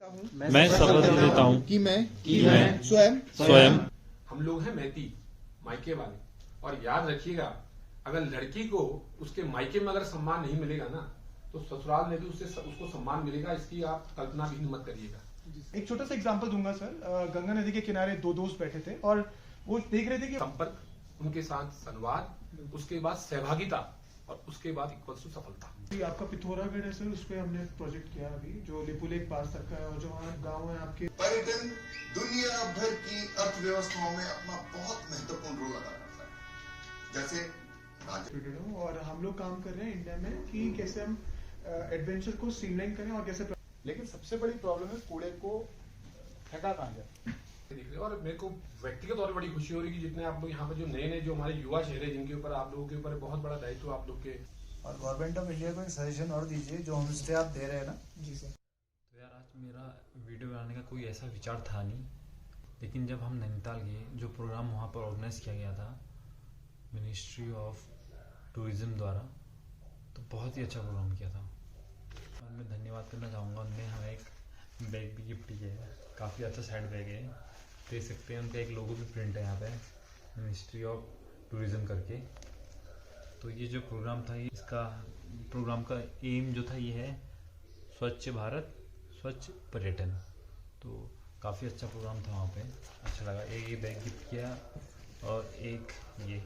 मैं शपथ लेता हूँ कि मैं स्वयं हम लोग हैं मैती मायके वाले। और याद रखिएगा, अगर लड़की को उसके मायके में अगर सम्मान नहीं मिलेगा ना, तो ससुराल में भी उसको सम्मान मिलेगा। इसकी आप कल्पना भी मत करिएगा। एक छोटा सा एग्जांपल दूंगा सर। गंगा नदी के किनारे दो दोस्त बैठे थे और वो देख रहे थे कि संपर्क, उनके साथ संवाद, उसके बाद सहभागिता और उसके बाद इक्वल टू सफलता। आपका पिथौरागढ़ है सर, उस पर हमने प्रोजेक्ट किया अभी, जो लिपुलेख पास तक का है और जो वहाँ गाँव है आपके। पर्यटन दुनिया भर की अर्थव्यवस्थाओं में अपना बहुत महत्वपूर्ण रोल अदा करता है। जैसे और हम लोग काम कर रहे हैं इंडिया में कि कैसे हम एडवेंचर को स्ट्रीमलाइन करें और कैसे। लेकिन सबसे बड़ी प्रॉब्लम है कूड़े को फेंका कहाँ जाए। और मेरे को व्यक्तिगत तौर पर बड़ी खुशी हो रही है कि जितने आप लोग यहाँ पे जो नए जो हमारे युवा चेहरे, जिनके ऊपर आप लोगों के ऊपर बहुत बड़ा दायित्व आप लोग के। और गवर्नमेंट ऑफ इंडिया को एक सजेशन और दीजिए, जो होम स्टे आप दे रहे हैं ना। जी सर। तो यार, आज मेरा वीडियो बनाने का कोई ऐसा विचार था नहीं, लेकिन जब हम नैनीताल गए, जो प्रोग्राम वहाँ पर ऑर्गेनाइज किया गया था मिनिस्ट्री ऑफ टूरिज्म द्वारा, तो बहुत ही अच्छा प्रोग्राम किया था। और मैं धन्यवाद करना चाहूँगा, उनने हमें एक बैग भी गिफ्ट किया है। काफ़ी अच्छा साइड बैग है, देख सकते हैं। उनका एक लोगो भी प्रिंट है यहाँ पे, मिनिस्ट्री ऑफ टूरिज्म करके। तो ये जो प्रोग्राम था, इसका प्रोग्राम का एम जो था ये है स्वच्छ भारत स्वच्छ पर्यटन। तो काफ़ी अच्छा प्रोग्राम था वहाँ पे, अच्छा लगा। एक ये बैग गिफ्ट किया और एक ये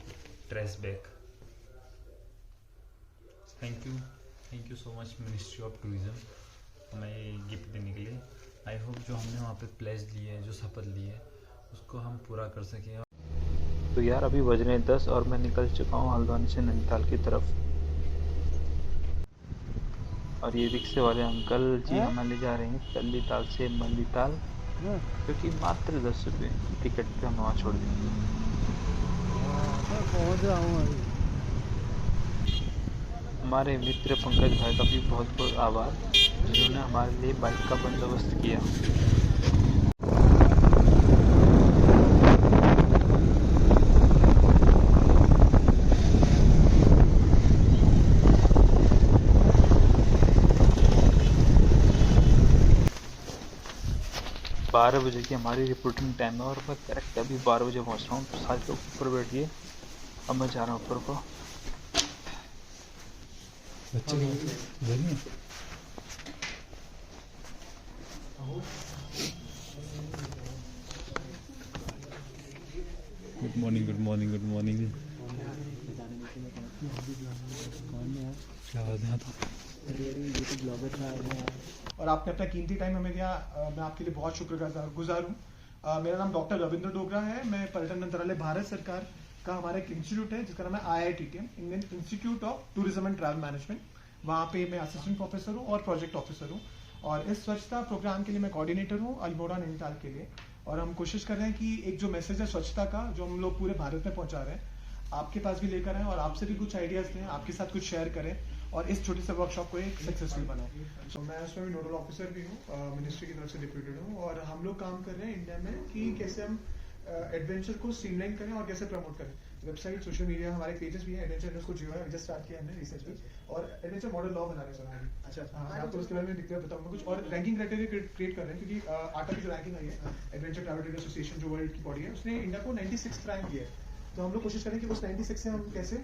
trace bag. Thank you so much ministry of tourism हमें ये गिफ्ट देने के लिए। आई होप जो हमने वहाँ पे प्लेज ली है, जो शपथ ली है, उसको हम पूरा कर सकें। तो यार, अभी बज रहे हैं 10 और मैं निकल चुका हूँ हल्द्वानी से नैनीताल की तरफ। और ये रिक्शे वाले अंकल जी हमें ले जा रहे हैं तल्लीताल से मल्लीताल, क्योंकि मात्र 10 रुपये टिकट पे हम वहाँ छोड़ देंगे। पहुँच रहा हूँ अभी। हमारे मित्र पंकज भाई का भी बहुत बहुत आभार, जिन्होंने हमारे लिए बाइक का बंदोबस्त किया। 12 बजे की हमारी रिपोर्टिंग टाइम है और मैं करेक्ट अभी 12 बजे पहुंच रहा हूँ। तो सारे लोग ऊपर बैठिए, अब मैं जा रहा हूँ ऊपर को। बच्चे गुड मॉर्निंग क्या बात है। और आपने अपना कीमती टाइम हमें दिया, मैं आपके लिए बहुत शुक्रगुजार हूँ। मेरा नाम डॉक्टर रविंद्र डोगरा है। मैं पर्यटन मंत्रालय भारत सरकार का हमारा एक इंस्टीट्यूट है जिसका नाम है IITTM, Indian institute of tourism and travel management. वहाँ पे मैं असिस्टेंट प्रोफेसर हूँ और प्रोजेक्ट ऑफिसर हूँ। और इस स्वच्छता प्रोग्राम के लिए मैं कोऑर्डिनेटर हूँ अल्मोड़ा नैनीताल के लिए। और हम कोशिश कर रहे हैं कि एक जो मैसेज है स्वच्छता का, जो हम लोग पूरे भारत में पहुँचा रहे हैं, आपके पास भी लेकर आए और आपसे भी कुछ आइडियाज दें, आपके साथ कुछ शेयर करें और इस छोटे से वर्कशॉप को एक सक्सेसफुल बनाएं। तो मैं उसमें भी नोडल ऑफिसर भी हूँ, मिनिस्ट्री की तरफ से डिप्यूटेड हूँ। और हम लोग काम कर रहे हैं इंडिया में कि कैसे हम एडवेंचर को स्ट्रीमलाइन करें और कैसे प्रमोट करें। वेबसाइट, सोशल मीडिया, हमारे पेजेस भी हैं। एडवेंचर को जियो है, जस्ट स्टार्ट किया हमने रिसेंटली। और एडवेंचर मॉडल लॉ बना रहे हैं सर। अच्छा, मैं आपको उसके बारे में डिटेल बताऊंगा कुछ। और रैंकिंग क्राइटेरिया क्रिएट कर रहे हैं, क्योंकि आटा की जो रैंकिंग आई है, एडवेंचर ट्रैवल ट्रेड एसोसिएशन जो वर्ल्ड की बॉडी है, उसने इंडिया को 96 रैंक दिया है। तो हम लोग कोशिश करें कि उस 96 से हम कैसे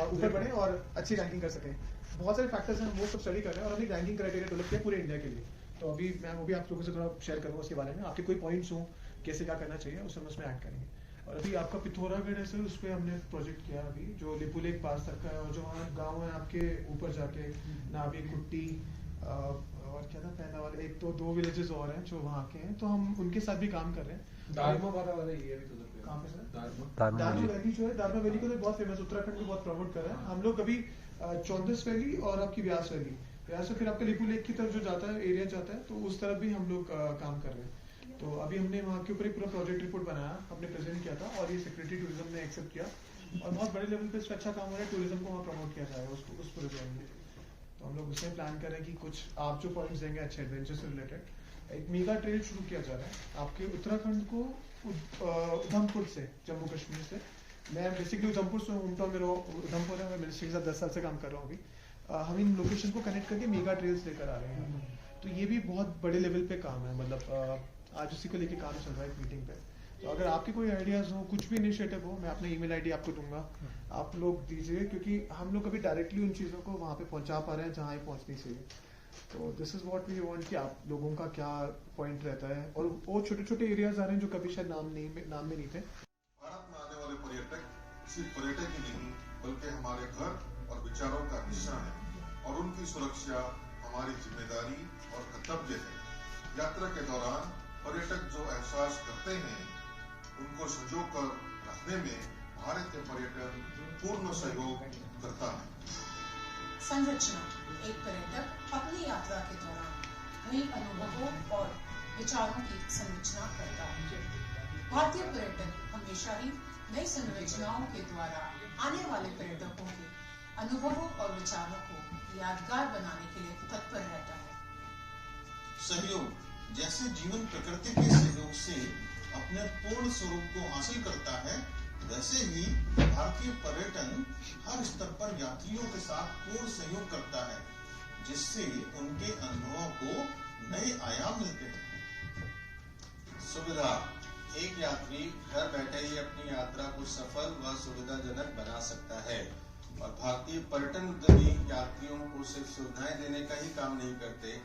ऊपर बढ़े और अच्छी रैंकिंग कर सकें। बहुत सारे फैक्टर्स हैं, वो सब स्टडी कर रहे हैं और हमने रैंकिंग क्राइटेरिया डेवलप किया पूरे इंडिया के लिए। तो अभी मैं वो भी आप लोगों से थोड़ा शेयर करूँगा उसके बारे में। आपके कोई पॉइंट्स हो कैसे क्या करना चाहिए, उसे हम उसमें ऐड करेंगे। और अभी आपका पिथौरागढ़ है सर, उस पर हमने प्रोजेक्ट किया अभी, जो लिपुलेख पास तक का है और जो वहाँ गाँव है आपके ऊपर जाके नाभी, कुट्टी और क्या था पहला वाले, एक तो 2 विलेजेस और हैं जो वहाँ के हैं, तो हम उनके साथ भी काम कर रहे हैं। दारमा वैली जो है, दारमा वैली को तो बहुत फेमस, उत्तराखंड में बहुत प्रमोट कर रहा है। हम लोग अभी चौंदस वैली और आपकी व्यास वैली, व्यास फिर आपका लिपू लेक की तरफ जो जाता है, एरिया जाता है, तो उस तरफ भी हम लोग काम कर रहे हैं। तो अभी हमने वहाँ के ऊपर एक पूरा प्रोजेक्ट रिपोर्ट बनाया, हमने प्रेजेंट किया था और ये सेक्रेटरी टूरिज्म ने एक्सेप्ट किया और बहुत बड़े लेवल पे इस पर अच्छा काम हो रहा है। टूरिज्म को वहाँ प्रमोट किया जाएगा उस प्रोजेक्ट में। तो हम लोग उसमें प्लान कर रहे हैं कि कुछ आप जो पॉइंट्स देंगे अच्छे एडवेंचर से रिलेटेड, एक मेगा ट्रेल शुरू किया जा रहा है आपके उत्तराखंड को उधमपुर से, जम्मू कश्मीर से। मैं बेसिकली उधमपुर से, होम टाउन मेरा उधमपुर है। मैं मिनिस्ट्री के साथ 10 साल से काम कर रहा हूँ अभी। हम इन लोकेशन को कनेक्ट करके मेगा ट्रेल्स लेकर आ रहे हैं। तो ये भी बहुत बड़े लेवल पे काम है, मतलब आज उसी को लेके काम चल रहा है एक मीटिंग पे। तो अगर आपके कोई आइडियाज हो, कुछ भी इनिशिएटिव हो, मैं अपना ईमेल आईडी आपको दूंगा, आप लोग दीजिए, क्योंकि हम लोग अभी डायरेक्टली उन चीज़ों को वहाँ पे पहुँचा पा रहे हैं जहाँ ये पहुँचनी चाहिए। तो this is what we want कि आप लोगों का क्या पॉइंट रहता है, और वो छोटे छोटे एरियाज आ रहे हैं जो कभी शायद नाम में नहीं थे। भारत में आने वाले पर्यटक सिर्फ पर्यटक ही नहीं बल्कि हमारे घर और विचारों का हिस्सा है, और उनकी सुरक्षा हमारी जिम्मेदारी और कर्तव्य है। यात्रा के दौरान पर्यटक जो एहसास करते हैं उनको संजो कर रखने में भारतीय पर्यटन पूर्ण सहयोग करता है। संरचना: एक पर्यटक अपनी यात्रा के दौरान नए अनुभवों और विचारों की संरचना करता है। भारतीय पर्यटन हमेशा ही नई संरचनाओं के द्वारा आने वाले पर्यटकों के अनुभवों और विचारों को यादगार बनाने के लिए तत्पर रहता है। सहयोग: जैसे जीवन प्रकृति के सहयोग से अपने पूर्ण स्वरूप को हासिल करता है, वैसे ही भारतीय पर्यटन हर स्तर पर यात्रियों के साथ पूर्ण सहयोग करता है, जिससे उनके अनुभवों को नए आयाम मिलते हैं। सुविधा: एक यात्री घर बैठे ही अपनी यात्रा को सफल व सुविधाजनक बना सकता है, और भारतीय पर्यटन उद्यमी यात्रियों को सिर्फ सुविधाएं देने का ही काम नहीं करते,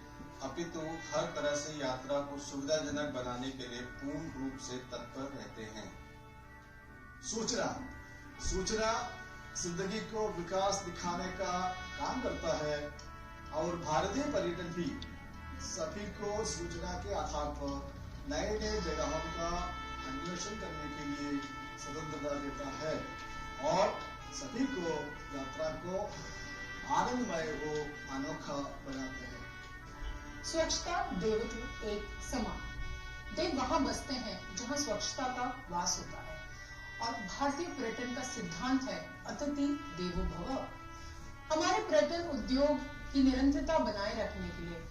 अपितु हर तरह से यात्रा को सुविधाजनक बनाने के लिए पूर्ण रूप से तत्पर रहते हैं। सूचना जिंदगी को विकास दिखाने का काम करता है, और भारतीय पर्यटन भी सभी को सूचना के आधार पर नए नए जगहों का अन्वेषण करने के लिए स्वतंत्रता देता है, और सभी को यात्रा को आनंदमय व अनोखा बनाते हैं। स्वच्छता देवत्व एक समान। देव वहां बसते हैं जहां स्वच्छता का वास होता है, और भारतीय पर्यटन का सिद्धांत है अतिथि देवो भव। हमारे पर्यटन उद्योग की निरंतरता बनाए रखने के लिए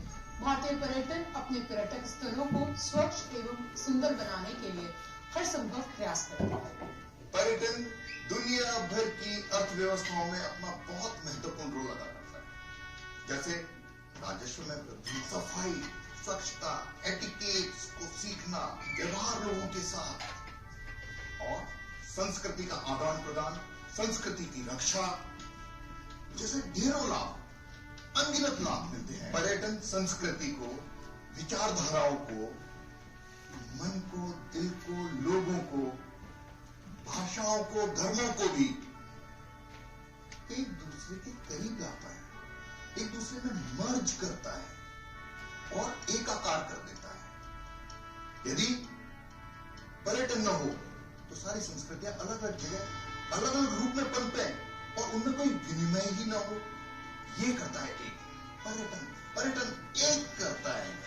भारतीय पर्यटन अपने पर्यटक स्थलों को स्वच्छ एवं सुंदर बनाने के लिए हर संभव प्रयास करता है। पर्यटन दुनिया भर की अर्थव्यवस्थाओं में अपना बहुत महत्वपूर्ण रोल अदा करता है, जैसे राजस्व में वृद्धि, सफाई, स्वच्छता, एटिकेट्स को सीखना, व्यवहार लोगों के साथ, और संस्कृति का आदान प्रदान, संस्कृति की रक्षा, जैसे ढेरों लाभ, अनगिनत लाभ मिलते हैं। पर्यटन संस्कृति को, विचारधाराओं को, मन को, दिल को, लोगों को, भाषाओं को, धर्मों को भी एक दूसरे के करीब लाता है, एक दूसरे में मर्ज करता है और एकाकार कर देता है। यदि पर्यटन न हो तो सारी संस्कृतियां अलग अलग जगह अलग अलग रूप में पनपे और उनमें कोई विनिमय ही ना हो। ये करता है एक पर्यटन, पर्यटन एक करता है।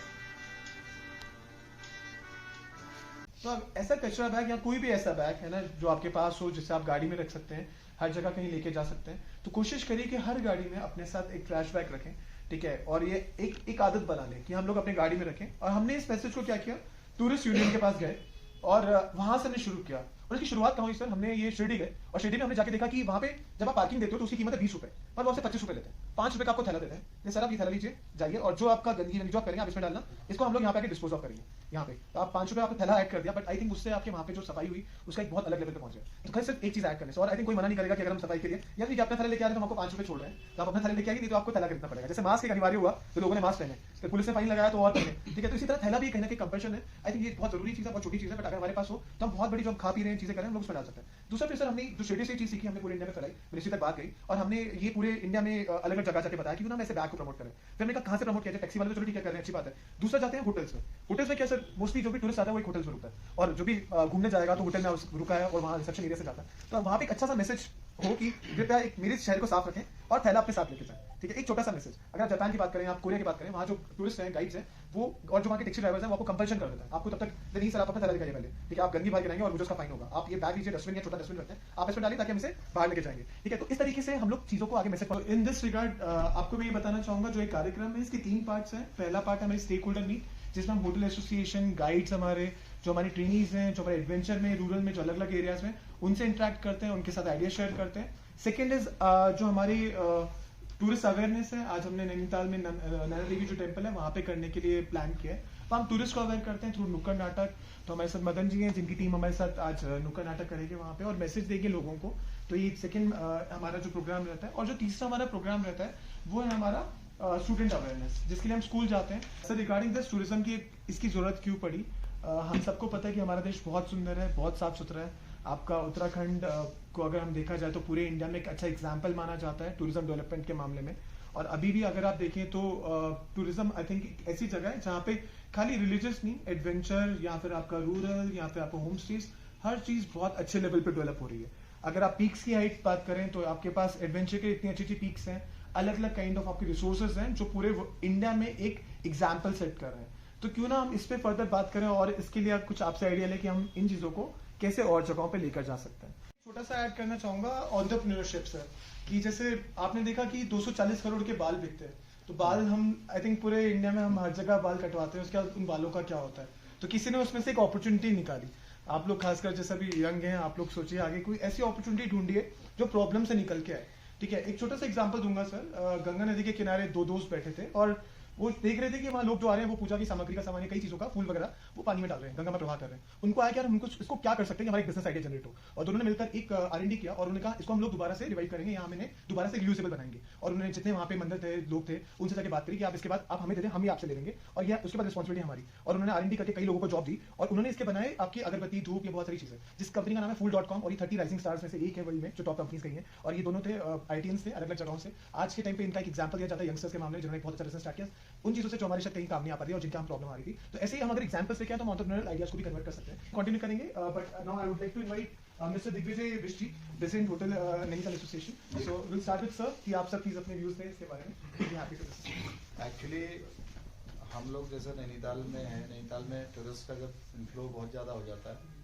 तो अब ऐसा कचरा बैग या कोई भी ऐसा बैग है ना जो आपके पास हो, जिसे आप गाड़ी में रख सकते हैं, हर जगह कहीं लेके जा सकते हैं, तो कोशिश करिए कि हर गाड़ी में अपने साथ एक ट्रैश बैग रखें, ठीक है। और ये एक आदत बना लें कि हम लोग अपने गाड़ी में रखें। और हमने इस मैसेज को क्या किया, टूरिस्ट यूनियन के पास गए और वहां से हमने शुरू किया। और इसकी शुरुआत कहाँ हुई सर, हमने ये शिरडी गए और शिरडी में हमने जाके देखा कि वहां पे जब आप पार्किंग देते हो तो उसकी कीमत है 20 रुपए, पर वो आपसे 25 रुपए लेते हैं। 5 रुपए का आपको थैला देते हैं, ये सर आप ये थैला लीजिए जाइए, और जो आपका गंदगी जो आप करेंगे आप इसमें डालना, इसको हम लोग यहाँ पे डिस्पोज ऑफ करेंगे यहाँ पे। तो आप 5 रुपए आपको थैला ऐड कर दिया, बट आई थिंक उससे आपके वहाँ पे जो सफाई हुई उसका एक बहुत अलग लेवल पे पहुंच गया। तो खैर सिर्फ एक चीज ऐड करने से, और आई थिंक कोई मना नहीं करेगा कि अगर हम सफाई के लिए या फिर अपना थैला लेके आ रहे हैं तो हमको 5 रुपए छोड़ रहे हैं, तो आप अपना थैला लेके आएंगे तो आपको थैला खरीदना पड़ेगा। जैसे मास्क एक अनिवार्य हुआ तो लोगों ने मास्क पहने, तो पुलिस ने फाइन लगाया तो और पहने, ठीक है। तो इसी तरह थैला भी कहीं ना कहीं कंपल्शन है। आई थिंक ये बहुत जरूरी चीज है, बहुत छोटी चीज है, बट अगर हमारे पास हो तो हम बहुत बड़ी जो हम खा पी रहे हैं चीजें करें हम लोग उसमें डाल सकते हैं। दूसरा फिर सर हमने जो शिरडी से चीज सीखी, हमने पूरे इंडिया में फैलाई, मिनिस्ट्री तक बात गई और हमने ये पूरे इंडिया में अलग अलग जगह जाके बताया कि हम ऐसे बैग को प्रमोट करें। फिर हमने कहा कहां से प्रमोट किया जाए, टैक्सी वाले तो चलो ठीक है कर रहे हैं, अच्छी बात है। दूसरा जाते हैं होटल्स में। होटल्स में क्या सर, मोस्टली जो भी टूरिस्ट आता है वो एक होटल्स में रुकता है, और जो भी घूमने जाएगा तो होटल में रुका है और वहाँ रिसेप्शन एरिया से जाता है। तो वहाँ पे एक अच्छा सा मैसेज हो कि कृपया एक मेरे शहर को साफ रखें और थैला अपने साथ लेके जाएं, ठीक है। एक छोटा सा मैसेज। अगर आप जापान की बात करें, आप कोरिया की बात करें, वहाँ जो टूरिस्ट हैं, गाइड्स हैं, वो और जो वहाँ के टैक्सी ड्राइवर्स हैं वो आपको कंपल्शन कर देता है, आपको तब तक नहीं सर आप अपना थैला लेके आइए पहले, ठीक है, आप गंदगी भर के रहेंगे और मुझे उसका फाइन होगा। आप ये बैग लीजिए, डस्टबिन या छोटा डस्टबिन रखते हैं, आप इसमें डालिए ताकि हम इसे बाहर लेके जाएंगे, ठीक है। तो इस तरीके से हम लोग चीजों को आगे मैसेज। इन दिस रिगार्ड आपको मैं ये बताना चाहूंगा, जो एक कार्यक्रम है इसके 3 पार्ट्स हैं। पहला पार्ट है हमारी स्टेक होल्डर मीट, जिसमें हम होटल एसोसिएशन, गाइड्स, हमारे जो हमारी ट्रेनीज हैं, जो हमारे एडवेंचर में, रूरल में, जो अलग अलग एरियाज में, उनसे इंटरेक्ट करते हैं, उनके साथ आइडिया शेयर करते हैं। सेकेंड इज जो हमारी टूरिस्ट अवेयरनेस है। आज हमने नैनीताल में नैना देवी जो टेम्पल है वहाँ पे करने के लिए प्लान किया है। तो हम टूरिस्ट को अवेयर करते हैं थ्रू नुक्कड़ नाटक। तो हमारे साथ मदन जी हैं जिनकी टीम हमारे साथ आज नुक्कड़ नाटक करेगी वहाँ पे और मैसेज देंगे लोगों को। तो ये सेकंड हमारा जो प्रोग्राम रहता है। और जो तीसरा हमारा प्रोग्राम रहता है वो है हमारा स्टूडेंट अवेयरनेस, जिसके लिए हम स्कूल जाते हैं। सर रिगार्डिंग दिस टूरिज्म की इसकी जरूरत क्यों पड़ी, हम सबको पता है कि हमारा देश बहुत सुंदर है, बहुत साफ सुथरा है। आपका उत्तराखंड को अगर हम देखा जाए तो पूरे इंडिया में एक अच्छा एग्जाम्पल माना जाता है टूरिज्म डेवलपमेंट के मामले में। और अभी भी अगर आप देखें तो टूरिज्म आई थिंक एक ऐसी जगह है जहाँ पे खाली रिलीजियस नहीं, एडवेंचर या फिर आपका रूरल या फिर आपका होम स्टेज, हर चीज बहुत अच्छे लेवल पे डेवलप हो रही है। अगर आप पीक्स की हाइट बात करें तो आपके पास एडवेंचर के इतनी अच्छी पीक्स हैं, अलग अलग काइंड ऑफ आपके रिसोर्सेज हैं जो पूरे इंडिया में एक एग्जाम्पल सेट कर रहे हैं। तो क्यों ना हम इस पे फर्दर बात करें और इसके लिए कुछ आपसे आइडिया लें कि हम इन चीजों को कैसे और जगहों पे लेकर जा सकते हैं। छोटा सा ऐड करना चाहूंगा एंटरप्रेन्योरशिप से, कि जैसे आपने देखा कि 240 करोड़ के बाल बिकते हैं। तो बाल हम आई थिंक पूरे इंडिया में हम हर जगह बाल कटवाते हैं, उसके बाद उन बालों का क्या होता है। तो किसी ने उसमें से एक अपॉर्चुनिटी निकाली। आप लोग खासकर जैसा भी यंग हैं, आप लोग सोचिए आगे कोई ऐसी अपॉर्चुनिटी ढूंढिए जो प्रॉब्लम से निकल के आए। ठीक है, एक छोटा सा एग्जांपल दूंगा सर। गंगा नदी के किनारे दो दोस्त बैठे थे और वो देख रहे थे कि वहाँ लोग जो आ रहे हैं वो पूजा की सामग्री का सामान, कई चीजों का, फूल वगैरह वो पानी में डाल रहे हैं, गंगा में प्रवाह कर रहे हैं। उनको आया कि यार हमको इसको क्या कर सकते हैं कि हमारा एक बिजनेस आइडिया जनरेट हो। और दोनों ने मिलकर एक R&D किया और उन्होंने कहा इसको हम लोग दोबारा से रिवाइव करेंगे, यहाँ मैंने दोबारा से रियूजेबल बनाएंगे। और उन्होंने जितने वहाँ पे मंदिर थे, लोग थे, उनसे जाकर बात करी कि आप इसके बाद आप हमें दे दें, हम ही आपसे ले लेंगे और यह उसके बाद रिस्पॉन्सिबिलिटी हमारी। और उन्होंने R&D करके कई लोगों को जॉब दी और उन्होंने इसके बनाए आपकी अगरबत्ती, धूप, ये बहुत सारी चीजें। जिस कंपनी का नाम है Fool.com और ये 30 राइजिंग स्टार्स में से एक है वर्ल्ड में जो टॉप कंपनीज कही है। और ये दोनों थे IITians थे अलग अलग जगहों से। आज के टाइम पे इनका एक एग्जाम्पल दिया जाता है यंगस्टर्स के मामले, जिन्होंने बहुत अच्छा बिजनेस स्टार्ट किया उन चीजों से जो हमारे शायद कहीं काम नहीं आ पाती और जिनका हम प्रॉब्लम आ रही थी। तो ऐसे ही हम अगर एग्जांपल्स लेके आए तो हम एंटरप्रेन्योरियल आइडियाज को भी कन्वर्ट कर सकते हैं। कंटिन्यू करेंगे, but now I would like to invite mister Digvijay Bishti, president hotel Nainital association. So will start with sir कि आप सब प्लीज अपने व्यूज दें इसके बारे में। हैप्पी टू एक्चुअली हम लोग जैसे नैनीताल में हैं, नैनीताल में टूरिस्ट का जब इनफ्लो बहुत ज़्यादा हो जाता है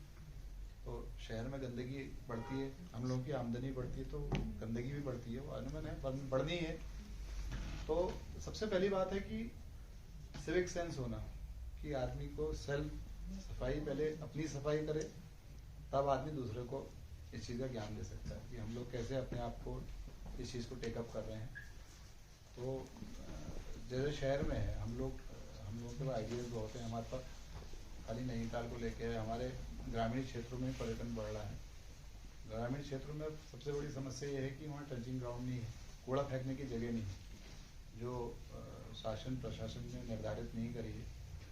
तो शहर में गंदगी बढ़ती है, हम लोगों की आमदनी बढ़ती है तो गंदगी भी बढ़ती है, वो आने बढ़नी है। तो सबसे पहली बात है कि सिविक सेंस होना, कि आदमी को सेल्फ सफाई, पहले अपनी सफाई करे तब आदमी दूसरे को इस चीज़ का ज्ञान दे सकता है कि हम लोग कैसे अपने आप को इस चीज़ को टेकअप कर रहे हैं। तो जैसे शहर में है हम लोगों के पास आइडियाज बहुत हैं। हमारे पास खाली नैनीताल को लेकर हमारे ग्रामीण क्षेत्रों में पर्यटन बढ़ रहा है। ग्रामीण क्षेत्रों में सबसे बड़ी समस्या ये है कि वहाँ टचिंग ग्राउंड नहीं है, कूड़ा फेंकने की जगह नहीं है जो शासन प्रशासन ने निर्धारित नहीं करी है।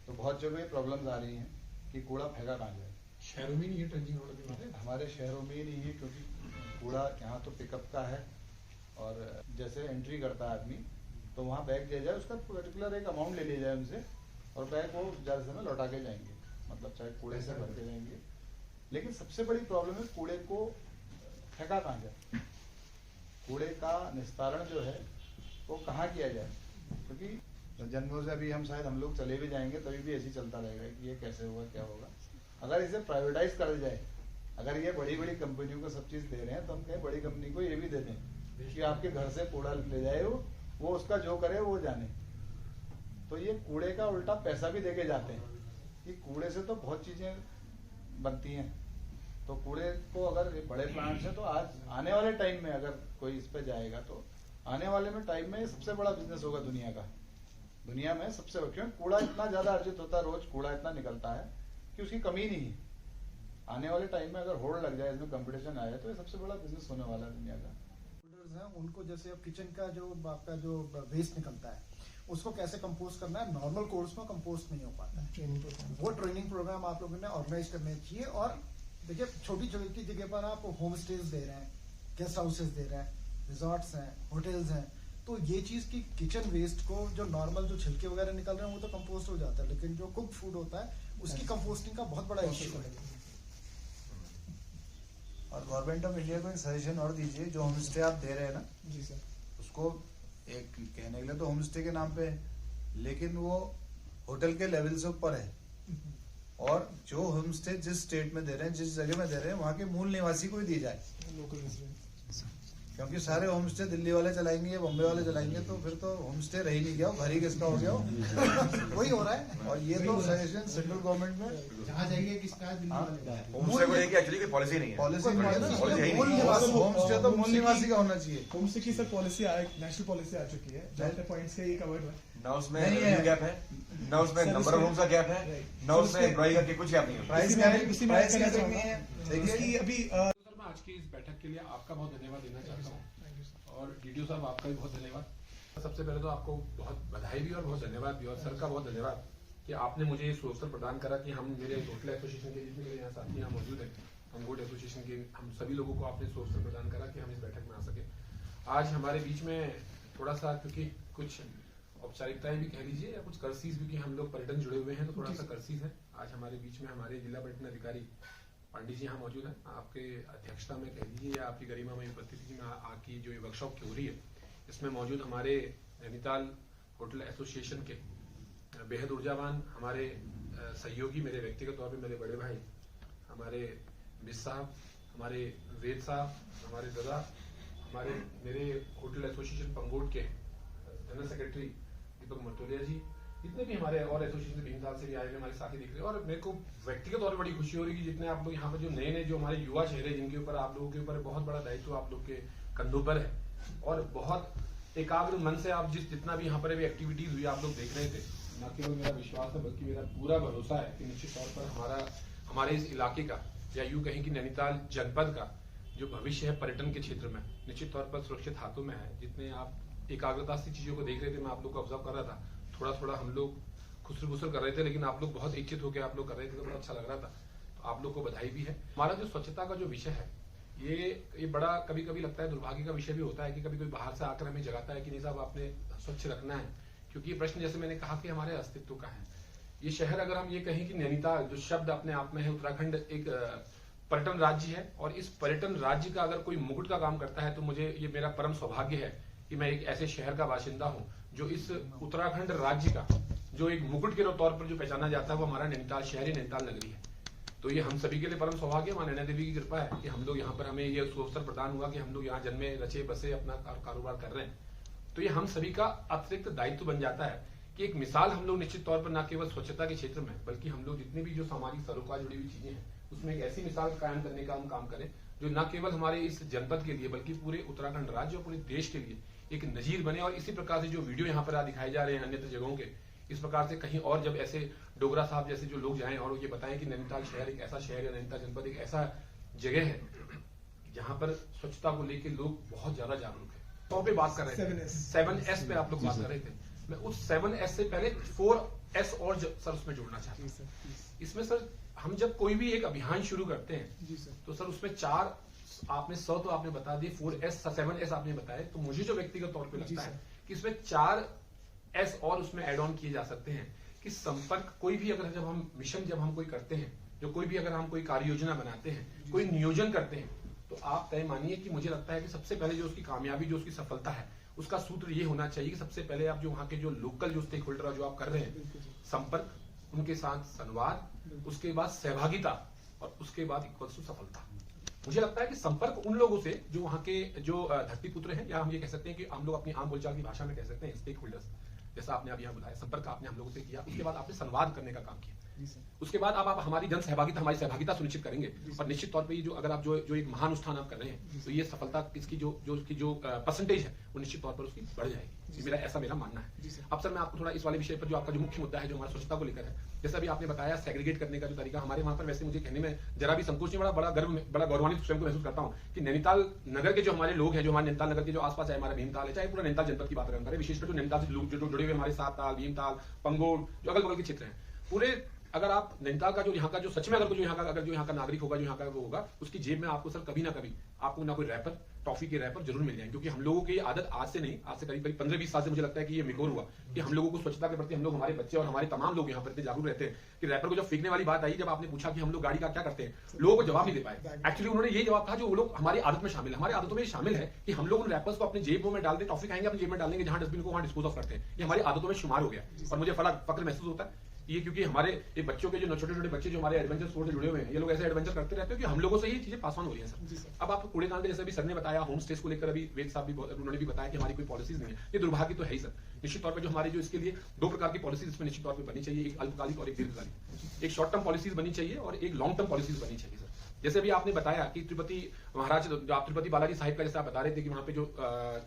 तो बहुत जगह प्रॉब्लम्स आ रही हैं कि कूड़ा फेंका कहाँ जाए। शहरों में नहीं है टचिंग ग्राउंड, हमारे शहरों में ही नहीं है, क्योंकि कूड़ा यहाँ तो पिकअप का है और जैसे एंट्री करता है आदमी तो वहाँ बैग दिया जाए, उसका पर्टिकुलर एक अमाउंट ले लिया जाए उनसे और बैग वो ज़्यादा समय लौटा के जाएंगे, मतलब चाहे कूड़े से भर के जाएंगे। लेकिन सबसे बड़ी प्रॉब्लम है कूड़े को फेंका कहाँ जाए, कूड़े का निस्तारण जो है वो कहाँ किया जाए। क्योंकि जन्मों से अभी हम लोग चले भी जाएंगे तभी भी ऐसे ही चलता रहेगा कि ये कैसे होगा क्या होगा। अगर इसे प्राइवेटाइज कर जाए, अगर ये बड़ी बड़ी कंपनियों को सब चीज़ दे रहे हैं तो हम कहीं बड़ी कंपनी को ये भी दे दें कि आपके घर से कूड़ा ले जाए, वो उसका जो करे वो जाने। तो ये कूड़े का उल्टा पैसा भी देके जाते हैं कि कूड़े से तो बहुत चीज़ें बनती हैं। तो कूड़े को अगर बड़े प्लांट से, तो आज आने वाले टाइम में अगर कोई इस पे जाएगा तो आने वाले में टाइम में सबसे बड़ा बिजनेस होगा दुनिया में सबसे। क्योंकि कूड़ा इतना ज्यादा अर्जित होता है, रोज कूड़ा इतना निकलता है कि उसकी कमी नहीं है। आने वाले टाइम में अगर होड़ लग जाए, इसमें कंपटीशन आए तो ये सबसे बड़ा बिजनेस होने वाला है दुनिया का। हैं उनको जैसे अब किचन का जो आपका जो वेस्ट निकलता है उसको कैसे कंपोस्ट करना है, नॉर्मल कोर्स में कंपोस्ट नहीं हो पाता है। वो ट्रेनिंग प्रोग्राम आप लोगों ने ऑर्गेनाइज करने चाहिए। और देखिए छोटी छोटी जगह पर आप होम स्टेज दे रहे हैं, गेस्ट हाउसेज दे रहे हैं, रिजॉर्ट्स हैं, होटल्स हैं, तो ये चीज की किचन वेस्ट को जो नॉर्मल जो छिलके वगैरह निकल रहे हैं वो तो कंपोस्ट हो जाता है, लेकिन जो कुक फूड होता है उसकी कंपोस्टिंग का बहुत बड़ा इश्यू है। और गवर्नमेंट ऑफ इंडिया को एक सजेशन और दीजिए, जो होम स्टे आप दे रहे हैं ना जी सर, उसको एक कहने के लिए तो होम स्टे के नाम पे है, लेकिन वो होटल के लेवल से ऊपर है। और जो होम स्टे जिस स्टेट में दे रहे हैं, जिस जगह में दे रहे हैं, वहाँ के मूल निवासी को ही दी जाए। क्योंकि सारे होम स्टे दिल्ली वाले चलाएंगे, बॉम्बे वाले चलाएंगे, तो फिर तो होम स्टे रह ही नहीं गया, घर ही किसका हो गया वही हो रहा है। और ये तो सजेशन सेंट्रल गवर्नमेंट में जहाँ जाइए किसका दिल्ली वाले होम स्टे को लेके एक्चुअली कोई पॉलिसी नहीं है। पॉलिसी नहीं है ना, पॉलिसी है ही मूल नहीं। निवासी होम स्टे तो मूल निवासी का होना चाहिए। होम स्टे की सर पॉलिसी नेशनल पॉलिसी आ चुकी है, जहाँ पॉइंट्स का ये कवर्ड है। ना उसमें नहीं है। रेवेन्यू गैप है, ना उसमें सर, नंबर ऑफ उसमें- होम्स का गैप है, राइट। ना उसमें एम्प्लॉय का कुछ गैप नहीं है। प्राइस उसी में प्राइस कहना कैपिंग नहीं चाहूंगा। है। इसकी अभी सर मैं आज की इस बैठक के लिए आपका बहुत धन्यवाद देना चाहता हूँ, और डीडीओ साहब आपका भी बहुत धन्यवाद। सबसे पहले तो आपको बहुत बधाई भी और बहुत धन्यवाद भी, और सर का बहुत धन्यवाद कि आपने मुझे ये अवसर प्रदान करा कि हम मेरे होटल एसोसिएशन के जितने मेरे यहाँ साथी यहाँ मौजूद हैं, हम गोल्ड एसोसिएशन के हम सभी लोगों को आपने अवसर प्रदान करा कि हम इस बैठक में आ सके। आज हमारे बीच में थोड़ा सा, क्योंकि कुछ औपचारिकताएं भी कह लीजिए या कुछ कर्सीज भी, कि हम लोग पर्यटन जुड़े हुए हैं तो थोड़ा सा कर्सीज है। आज हमारे बीच में हमारे जिला पर्यटन अधिकारी पांडे जी यहाँ मौजूद हैं, आपके अध्यक्षता में कह लीजिए या आपकी गरिमा में उपस्थिति में आपकी जो ये वर्कशॉप हो रही है, इसमें मौजूद हमारे नैनीताल होटल एसोसिएशन के बेहद ऊर्जावान हमारे सहयोगी, मेरे व्यक्तिगत तौर पे मेरे बड़े भाई हमारे मिस साहब, हमारे वेद साहब, हमारे दादा, हमारे मेरे होटल एसोसिएशन पंगोट के जनरल सेक्रेटरी दीपक मर्तोलिया जी, जितने भी हमारे और एसोसिएशन भीमताल से भी आए हुए हमारे साथी दिख रहे हैं। और मेरे को व्यक्तिगत तौर पर बड़ी खुशी हो रही है कि जितने आप लोग यहाँ पर जो नए नए जो हमारे युवा चेहरे, जिनके ऊपर आप लोगों के ऊपर बहुत बड़ा दायित्व आप लोग के कंधों पर है, और बहुत एकाग्र मन से आप जितना भी यहाँ पर अभी एक्टिविटीज हुई आप लोग देख रहे थे, न केवल मेरा विश्वास है बल्कि मेरा पूरा भरोसा है कि निश्चित तौर पर हमारे इस इलाके का, या यूं कहें कि नैनीताल जनपद का जो भविष्य है पर्यटन के क्षेत्र में, निश्चित तौर पर सुरक्षित हाथों में है। जितने आप एकाग्रता से चीजों को देख रहे थे, मैं आप लोग को ऑब्जर्व कर रहा था, थोड़ा थोड़ा हम लोग खुसर खुसर कर रहे थे, लेकिन आप लोग बहुत इच्छित होकर आप लोग कर रहे थे, तो बड़ा अच्छा लग रहा था। तो आप लोग को बधाई भी है। हमारा जो स्वच्छता का जो विषय है, ये बड़ा कभी कभी लगता है दुर्भाग्य का विषय भी होता है कि कभी कोई बाहर से आकर हमें जगाता है कि नहीं साहब आपने स्वच्छ रखना है, क्योंकि ये प्रश्न जैसे मैंने कहा कि हमारे अस्तित्व का है। ये शहर, अगर हम ये कहें कि नैनीताल जो शब्द अपने आप में है, उत्तराखंड एक पर्यटन राज्य है, और इस पर्यटन राज्य का अगर कोई मुकुट का काम करता है तो मुझे ये मेरा परम सौभाग्य है कि मैं एक ऐसे शहर का बाशिंदा हूँ जो इस उत्तराखंड राज्य का जो एक मुकुट के तौर पर जो पहचाना जाता है वो हमारा नैनीताल शहर ही नैनीताल नगरी है। तो ये हम सभी के लिए परम सौभाग्य, मां नैना देवी की कृपा है कि हम लोग यहाँ पर हमें ये अवसर प्रदान हुआ कि हम लोग यहाँ जन्मे रचे बसे अपना कारोबार कर रहे हैं। तो ये हम सभी का अतिरिक्त दायित्व बन जाता है कि एक मिसाल हम लोग निश्चित तौर पर न केवल स्वच्छता के क्षेत्र में, बल्कि हम लोग जितनी भी जो सामाजिक सरोकार जुड़ी हुई चीजें हैं उसमें एक ऐसी मिसाल कायम करने का हम काम करें जो न केवल हमारे इस जनपद के लिए बल्कि पूरे उत्तराखंड राज्य और पूरे देश के लिए एक नजीर बने। और इसी प्रकार से जो वीडियो यहाँ पर दिखाए जा रहे हैं अन्य जगहों के, इस प्रकार से कहीं और जब ऐसे डोगरा साहब जैसे जो लोग जाएं और ये बताएं कि नैनीताल शहर एक ऐसा शहर है, नैनीताल जनपद एक ऐसा जगह है जहां पर स्वच्छता को लेकर लोग बहुत ज्यादा जागरूक है। तो पे बात कर रहे थे 7S पे आप लोग बात कर रहे थे, मैं उस 7S से पहले 4S और सर उसमें जोड़ना चाहता हूँ। इसमें सर हम जब कोई भी एक अभियान शुरू करते हैं तो सर उसमें 4 आपने तो आपने बता दिए, 4S 7S आपने बताया, तो मुझे जो व्यक्तिगत तौर पे लगता है कि इसमें 4S और उसमें एड ऑन किए जा सकते हैं कि संपर्क, कोई भी अगर जब हम मिशन जब हम कोई करते हैं, जो कोई भी अगर हम कोई कार्य योजना बनाते हैं, कोई नियोजन करते हैं, तो आप तय मानिए कि मुझे लगता है कि सबसे पहले जो उसकी कामयाबी, जो उसकी सफलता है, उसका सूत्र ये होना चाहिए कि सबसे पहले आप जो वहां के जो लोकल जो स्टेक होल्डर जो आप कर रहे हैं, संपर्क, उनके साथ संवाद, उसके बाद सहभागिता और उसके बाद इक्वल्स टू सफलता। मुझे लगता है कि संपर्क उन लोगों से जो वहां के जो धरती पुत्र हैं, या हम ये कह सकते हैं कि हम लोग अपनी आम बोलचाल की भाषा में कह सकते हैं स्टेक होल्डर्स, जैसा आपने अभी यहाँ बुलाया, संपर्क आपने हम लोगों से किया, उसके बाद आपने संवाद करने का काम किया, उसके बाद आप हमारी जन सहभागिता, हमारी सहभागिता सुनिश्चित करेंगे, और निश्चित तौर पे ये जो अगर आप जो एक महान अनुष्ठान आप कर रहे हैं, तो ये सफलता इसकी जो परसेंटेज है वो निश्चित तौर पर उसकी बढ़ जाएगी। मेरा मानना है। अब सर मैं आपको थोड़ा इस वाले विषय पर जो आपका जो मुख्य मुद्दा है जो हमारा स्वच्छता को लेकर है, जैसा भी आपने बताया सेग्रीगेट करने का जो तरीका, हमारे वहां पर वैसे मुझे कहने में जरा भी संकोच नहीं, बड़ा गौरवान्वित स्वयं को महसूस करता हूँ कि नैनीताल नगर के जो हमारे लोग हैं, जो हमारे नैनीताल नगर के जो आसपास है, हमारा भीमताल है, चाहे पूरा नैनीताल जनपद की बात करें, विशेषकर जो नैनीताल से लोग जो जुड़े हुए हमारे सातताल, भीमताल, पंगोट, जो अगल बगल के क्षेत्र हैं, पूरे अगर आप नैनीताल का जो यहाँ का जो सच में अगर जो यहाँ का नागरिक होगा, जो यहाँ का वो होगा, उसकी जेब में आपको सर कभी ना कभी आपको ना कोई रैपर, टॉफी के रैपर जरूर मिल जाएंगे, क्योंकि हम लोगों की आदत आज से नहीं, आज से करीब 15-20 साल से मुझे लगता है कि ये मिकोर हुआ कि हम लोगों को स्वच्छता के प्रति, हम लोग हमारे बच्चे और हमारे तमाम लोग यहाँ पर इतने जागरूक रहते हैं कि रैपर को जब फेंकने वाली बात आई, जब आपने पूछा कि हम लोग गाड़ी का क्या करते हैं, लोगों को जवाब नहीं दे पाए। एक्चुअली उन्होंने ये जवाब कहा जो वो लोग हमारी आदत में शामिल है, हमारी आदतों में शामिल है कि हम लोग उन रैपर्स को अपने जेबों में डालते, टॉफी खाएंगे अपनी जेब में डालेंगे, जहां डस्टबिन को वहां डिस्पोज ऑफ करते हैं, ये हमारी आदतों में शुमार हो गया। और मुझे फक्र महसूस होता है ये क्योंकि हमारे ये बच्चों के जो छोटे छोटे बच्चे जो हमारे एडवेंचर स्पोर्ट से जुड़े हुए हैं, ये लोग ऐसे एडवेंचर करते रहते हैं कि हम लोगों से ही चीजें पास ऑन हो रही हैं सर। अब आप कूड़ेदान के जैसे भी सर ने बताया, होम स्टेज को लेकर अभी वेद साहब भी उन्होंने भी बताया कि हमारी कोई पॉलिसीज नहीं है, ये दुर्भाग्य तो है ही सर। निश्चित तौर पर जो हमारे जो इसके लिए 2 प्रकार की पॉलिसीज इसमें निश्चित तौर पर बनी चाहिए, एक अल्पकालिक और एक दीर्घकालिक। एक शॉर्ट टर्म पॉलिसीज बनी चाहिए और एक लॉन्ग टर्म पॉलिसीज बनी चाहिए सर। जैसे अभी आपने बताया कि तिरुपति महाराज, आप तिरुपति बालाजी साहिब का जैसे आप बता रहे थे कि वहाँ पे जो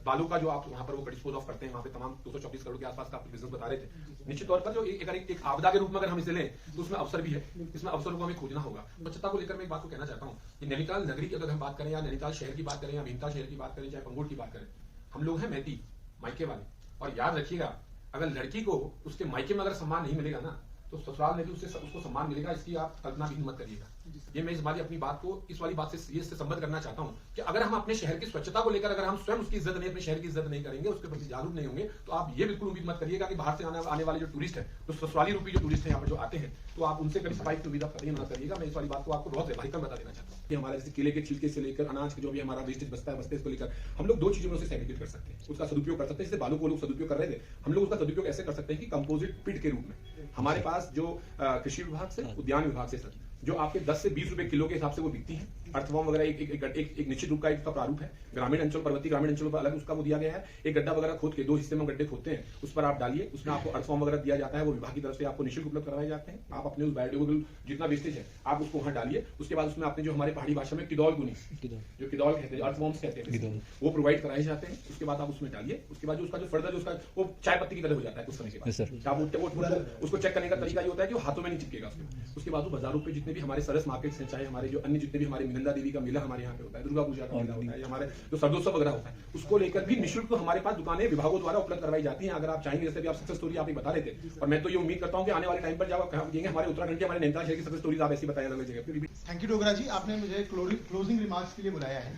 बालू का जो आप वहाँ पर वो डिस्पोज ऑफ करते हैं, वहाँ पे तमाम 224 करोड़ के आसपास का आप बिजनेस बता रहे थे। निश्चित तौर पर जो एक आपदा के रूप में अगर हम इसे लें तो उसमें अवसर भी है, इसमें अवसरों को हमें खोजना होगा। स्वच्छता को लेकर मैं एक बात को कहना चाहता हूँ कि नैनीताल नगरी की अगर हम बात करें या नैनीताल शहर की बात करें या भीमताल शहर की बात करें, चाहे पंगोट की बात करें, हम लोग हैं मैती मायके वाले। और याद रखिएगा, अगर लड़की को उसके मायके में अगर सम्मान नहीं मिलेगा ना, तो ससुराल में भी उसको सम्मान मिलेगा, इसकी आप कल्पना भी मत करिएगा। ये मैं इस वाली अपनी बात को इस वाली बात से ये संबद्ध करना चाहता हूं कि अगर हम अपने शहर की स्वच्छता को लेकर अगर हम स्वयं उसकी इज्जत नहीं, अपने शहर की इज्जत नहीं करेंगे, उसके प्रति जागरूक नहीं होंगे, तो आप ये बिल्कुल उम्मीद मत करिएगा कि बाहर से आने वाले जो टूरिस्ट है, तो ससुराली रूपी जो टूरिस्ट है यहाँ पर जो आते हैं, तो आप उनसे कभी सफाई की सुविधा मत करिएगा। मैं इस वाली बात को आपको बहुत व्यवहारिक बता देना चाहता हूँ कि हमारे जैसे केले के छिलके से लेकर अनाज जो भी हमारा वेस्टेज बचता है इसको लेकर हम लोग 2 चीजों में उसे सेग्रीगेट कर सकते हैं, उसका सदुपयोग कर सकते हैं। जैसे बालू को लोग सदुपयोग कर रहे थे, हम लोग उसका सदुपयोग ऐसे कर सकते हैं कि कंपोजिट पिट के रूप में हमारे पास जो कृषि विभाग से, उद्यान विभाग से सर, जो आपके 10 से 20 रुपए किलो के हिसाब से वो बिकती है। अर्थवॉर्म वगैरह एक निश्चित रूप का इसका प्रारूप है। ग्रामीण अंचल, पर्वतीय ग्रामीण अंचलों पर अलग उसका वो दिया गया है। एक गड्ढा वगैरह खोद के 2 हिस्से में गड्ढे खोदते हैं, उस पर आप डालिए, उसमें आपको अर्थवॉर्म वगैरह दिया जाता है, वो विभाग की तरफ से आपको निःशुल्क उपलब्ध करवाए जाते हैं। आप अपने उस बायोडिग्रेडेबल जितना वेस्टेज है आप उसको वहां डालिए। उसके बाद उसमें आपने जो हमारे पहाड़ी भाषा में किदौल गुनी, जो किदौल कहते हैं, अर्थवॉर्म्स कहते हैं, वो प्रोवाइड कराए जाते हैं। उसके बाद आप उसमें डालिए। उसके बाद जो उसका जो फर्दर जो उसका वो चाय पत्ती की तरह हो जाता है कुछ समय के बाद। आप उसको चेक करने का तरीका ये होता है कि वो हाथों में नहीं चिपकेगा। उसके बाद वो बाजारों पे जितने भी हमारे सरस मार्केट्स हैं, चाहे हमारे जो अन्य जितने भी हमारे मिनंदा देवी का मेला हमारे यहाँ पे होता है, दुर्गा पूजा का मेला होता है, हमारे जो सर्दोत्सव वगैरह होता है, उसको लेकर भी निःशुल्क हमारे पास दुकानें विभागों द्वारा उपलब्ध करवाई जाती हैं। अगर आप चाहेंगे, जैसे भी आप सक्सेस स्टोरी आप बता रहे थे, और मैं तो ये उम्मीद करता हूँ कि आने वाले टाइम पर जब आप कहेंगे हमारे उत्तराखंड के, हमारे नैनीताल शहर की सक्सेस स्टोरीज आप ऐसी बताया अलग जगह। थैंक यू डोगरा जी, आपने मुझे क्लोजिंग रिमार्क्स के लिए बुलाया है।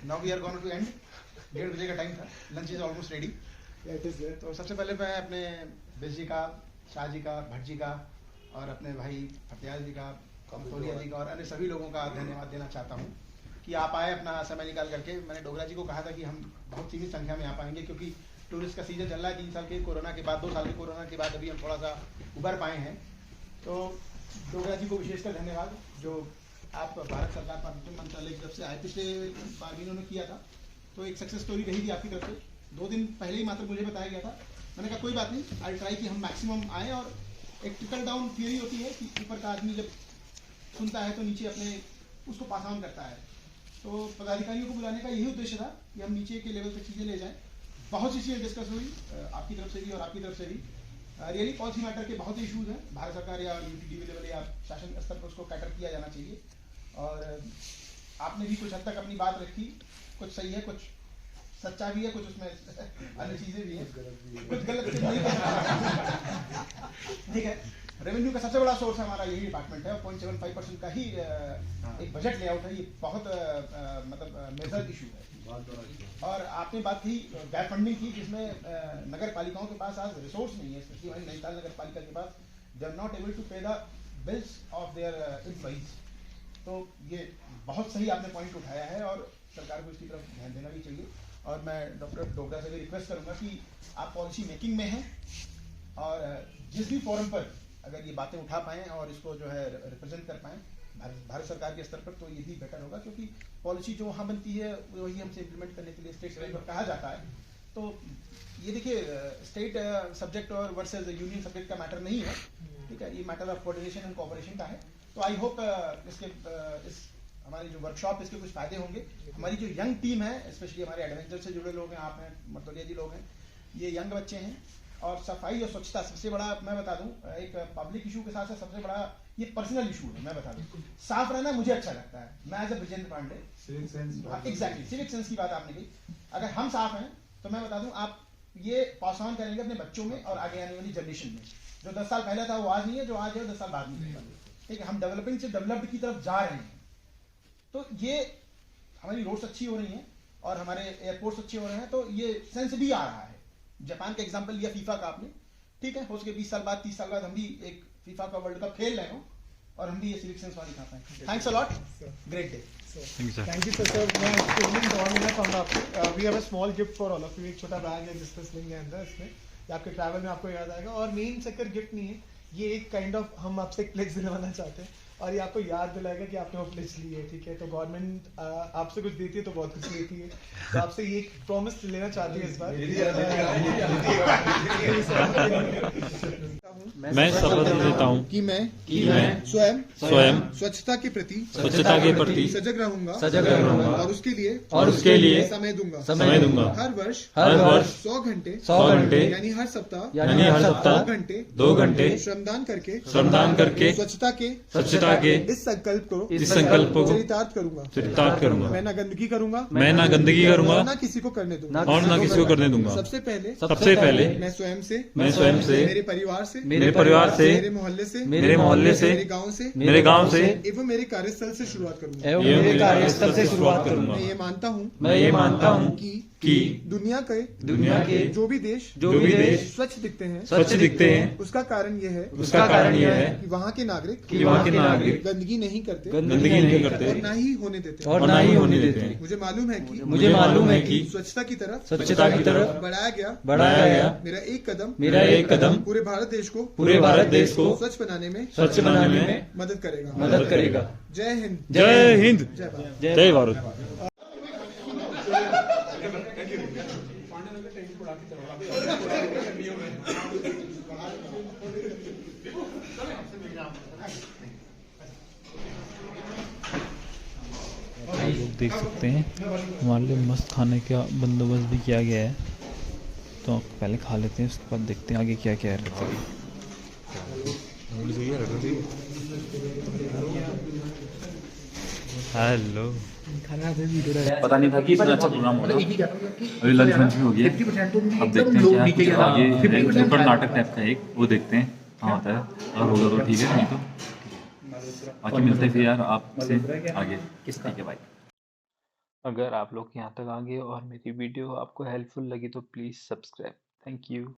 Now we are going to end. 1:30 बजे का टाइम था, लंच इज ऑलमोस्ट रेडी। तो सबसे पहले मैं अपने बेस जी का, शाह जी का, भट्ट जी का और अपने भाई फतियाल जी का, कमतौलिया जी का और अन्य सभी लोगों का धन्यवाद देना चाहता हूँ कि आप आए अपना समय निकाल करके। मैंने डोगरा जी को कहा था कि हम बहुत सीमित संख्या में आ पाएंगे क्योंकि टूरिस्ट का सीजन चल रहा है। 3 साल के कोरोना के बाद, 2 साल के कोरोना के बाद अभी हम थोड़ा सा उभर पाए हैं। तो डोगरा जी को विशेषकर धन्यवाद, जो आप भारत सरकार पर्यटन मंत्रालय की तरफ से आए। पिछले बार भी इन्होंने किया था, तो एक सक्सेस स्टोरी रही थी आपकी तरफ से। 2 दिन पहले ही मात्र मुझे बताया गया था। मैंने कहा कोई बात नहीं, आई ट्राई कि हम मैक्सिमम आए। और एक ट्रिकल डाउन थियरी होती है कि ऊपर का आदमी जब सुनता है तो नीचे अपने उसको पास ऑन करता है। तो पदाधिकारियों को बुलाने का यही उद्देश्य था कि हम नीचे के लेवल पे चीज़ें ले जाएं। बहुत सी चीज़ें डिस्कस हुई आपकी तरफ से भी और आपकी तरफ से भी। रियली पॉलिसी मैटर के बहुत इशूज़ हैं, भारत सरकार या यूटीडीवी लेवल या शासन स्तर पर उसको कैटर किया जाना चाहिए। और आपने भी कुछ हद तक अपनी बात रखी, कुछ सही है, कुछ सच्चा भी है, कुछ उसमें अन्य चीज़ें भी हैं, कुछ गलत नहीं। ठीक है, रेवेन्यू का सबसे बड़ा सोर्स हमारा यही डिपार्टमेंट है और 0.75% का ही एक बजट लेआउट है। ये बहुत मतलब मेजर इशू है। और आपने बात की गैप फंडिंग की, जिसमें नगर पालिकाओं के पास आज रिसोर्स नहीं है, स्पेशली हमारी नैनीताल नगर पालिका के पास। They are not able to pay the bills of their employees. तो ये बहुत सही आपने पॉइंट उठाया है और सरकार को इसकी तरफ ध्यान देना भी चाहिए। और मैं डॉक्टर डोगरा से भी रिक्वेस्ट करूंगा कि आप पॉलिसी मेकिंग में हैं और जिस भी फोरम पर अगर ये बातें उठा पाएँ और इसको जो है रिप्रेजेंट कर पाएँ भारत सरकार के स्तर पर, तो ये भी बेटर होगा। क्योंकि पॉलिसी जो वहाँ बनती है वही हमसे इम्प्लीमेंट करने के लिए स्टेट लेवल पर कहा जाता है। तो ये देखिए, स्टेट सब्जेक्ट और वर्सेस यूनियन सब्जेक्ट का मैटर नहीं है, ठीक है, ये matter of coordination and cooperation का है। तो आई होप इसके इस हमारी जो वर्कशॉप इसके कुछ फायदे होंगे। हमारी जो यंग टीम है, स्पेशली हमारे एडवेंचर से जुड़े लोग हैं, आप हैं, मर्तोलिया जी लोग हैं, ये यंग बच्चे हैं। और सफाई और स्वच्छता सबसे बड़ा, मैं बता दूं, एक पब्लिक इशू के साथ साथ सबसे बड़ा ये पर्सनल इशू है। मैं बता दूं, साफ रहना मुझे अच्छा लगता है। मैं as a Brijendra Pandey, civic sense, exactly civic sense की बात आपने की। अगर हम साफ हैं तो मैं बता दूं, आप ये पास ऑन करेंगे अपने बच्चों में और आगे आने वाली जनरेशन में। जो 10 साल पहले था वो आज नहीं है, जो आज है 10 साल बाद नहीं है। ठीक है, हम डेवलपिंग से डेवलप्ड की तरफ जा रहे हैं। तो ये हमारी रोड्स अच्छी हो रही हैं और हमारे एयरपोर्ट्स अच्छे हो रहे हैं, तो ये सेंस भी आ रहा है। जापान का एग्जांपल लिया फीफा का आपने, ठीक है, हो सके 20 साल बाद 30 साल बाद हम भी एक फीफा का वर्ल्ड कप खेल रहे हो और हम भी ये सिविक सेंस वाली खा पाए। Thanks a lot, great day. Thank you sir. मैं we have a small gift for all of you. एक छोटा बैग है जिसमें स्लिंग है अंदर, इसमें या आपके ट्रैवल में आपको याद आएगा। और मेन चक्कर गिफ्ट नहीं है, ये एक काइंड ऑफ हम आपसे एक प्लेज दिलवाना चाहते हैं और ये आपको याद दिलाएगा कि आपने वो प्लेज ली है, ठीक है। तो गवर्नमेंट आपसे कुछ देती है तो बहुत कुछ लेती है, तो आपसे ये एक प्रॉमिस लेना चाहती है इस बार। मैं शपथ लेता हूँ कि मैं स्वयं स्वच्छता के प्रति सजग रहूंगा और उसके लिए समय दूंगा। हर वर्ष 100 घंटे यानी हर सप्ताह 2 घंटे श्रमदान करके स्वच्छता के इस संकल्प को चरितार्थ करूंगा। मैं ना गंदगी करूंगा और ना किसी को करने दूंगा। सबसे पहले मैं स्वयं से मेरे परिवार से मेरे मोहल्ले से मेरे गांव से एवं मेरे कार्यस्थल से शुरुआत करूंगा। मैं ये मानता हूँ कि दुनिया के जो भी देश स्वच्छ दिखते हैं उसका कारण यह है कि वहाँ के नागरिक गंदगी नहीं करते और ना ही होने देते। मुझे मालूम है कि स्वच्छता की तरफ बढ़ाया गया मेरा एक कदम पूरे भारत देश को स्वच्छ बनाने में मदद करेगा। जय हिंद, जय भारत, जय भारत। लोग देख सकते हैं हमारे लिए मस्त खाने का बंदोबस्त भी किया गया है, तो पहले खा लेते हैं, उसके बाद देखते हैं आगे क्या क्या रहता है। हेलो, पता नहीं था कि इतना अच्छा प्रोग्राम होगा। अभी लंच भी हो गया, अब देखते हैं क्या आगे। नुक्कड़ नाटक टाइप का एक वो देखते हैं हाँ होता है, अगर होगा तो ठीक है, नहीं तो बाकी मिलते हैं फिर यार आपसे आगे। ठीक है भाई। अगर आप लोग यहाँ तक आ गए और मेरी वीडियो आपको हेल्पफुल लगी तो प्लीज़ सब्सक्राइब। Thank you.